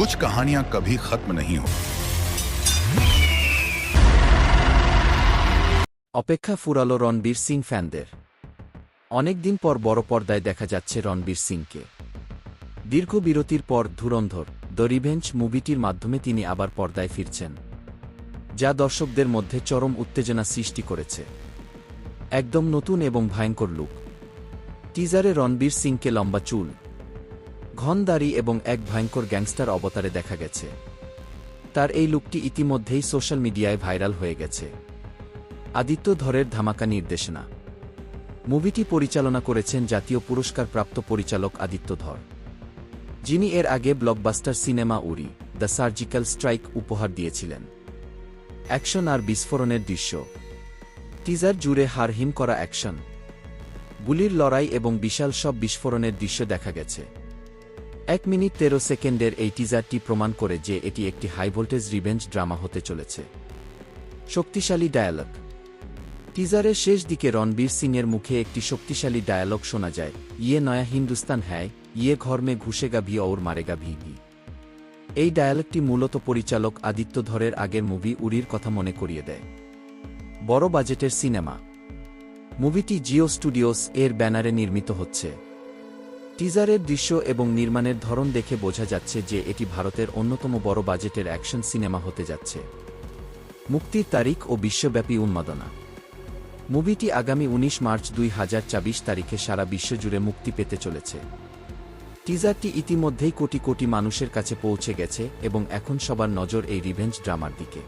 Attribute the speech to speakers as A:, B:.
A: कुछ कहानियां कभी खत्म नहीं हो।
B: অপেক্ষা ফুরালো রণবীর সিং ফ্যানদের। অনেকদিন পর বড় পর্দায় দেখা যাচ্ছে রণবীর সিংকে। দীর্ঘ বিরতির পর ধুরন্ধর দ্য রিভেঞ্জ মুভিটির মাধ্যমে তিনি আবার পর্দায় ফিরছেন, যা দর্শকদের মধ্যে চরম উত্তেজনা সৃষ্টি করেছে। একদম নতুন এবং ভয়ঙ্কর লুক। টিজারে রণবীর সিংকে লম্বা চুল, ঘন দাড়ি এবং এক ভয়ঙ্কর গ্যাংস্টার অবতারে দেখা গেছে। তার এই লুকটি ইতিমধ্যেই সোশ্যাল মিডিয়ায় ভাইরাল হয়ে গেছে। আদিত্য ধরের ধামাকা নির্দেশনা। মুভিটি পরিচালনা করেছেন জাতীয় পুরস্কারপ্রাপ্ত পরিচালক আদিত্য ধর, যিনি এর আগে blockbuster cinema Uri the surgical strike উপহার দিয়েছিলেন। অ্যাকশন আর বিস্ফোরণের দৃশ্য। টিজার জুড়ে হাড়হিম করা অ্যাকশন, গুলির লড়াই এবং বিশাল সব বিস্ফোরণের দৃশ্য দেখা গেছে। 1 মিনিট 13 সেকেন্ডের এই টিজারটি প্রমাণ করে যে এটি একটি হাইভোল্টেজ রিভেঞ্জ ড্রামা হতে চলেছে। শক্তিশালী ডায়ালগ। টিজারের শেষ দিকে রণবীর সিংয়ের মুখে একটি শক্তিশালী ডায়ালগ শোনা যায়, ইয়ে নয়া হিন্দুস্তান হ্যায়, ইয়ে ঘর মে ঘুষেগা ভি और মারেগা ভি। এই ডায়ালগটি মূলত পরিচালক আদিত্য ধরের আগের মুভি উরির কথা মনে করিয়ে দেয়। বড় বাজেটের সিনেমা। মুভিটি জিও স্টুডিওস এর ব্যানারে নির্মিত হচ্ছে। টিজারের দৃশ্য এবং নির্মাণের ধরন দেখে বোঝা যাচ্ছে যে এটি ভারতের অন্যতম বড় বাজেটের অ্যাকশন সিনেমা হতে যাচ্ছে। মুক্তির তারিখ ও বিশ্বব্যাপী উন্মাদনা। মুভিটি আগামী 19 মার্চ 2024 তারিখে সারা বিশ্বজুড়ে মুক্তি পেতে চলেছে। টিজারটি ইতিমধ্যেই কোটি কোটি মানুষের কাছে পৌঁছে গেছে এবং এখন সবার নজর এই রিভেঞ্জ ড্রামার দিকে।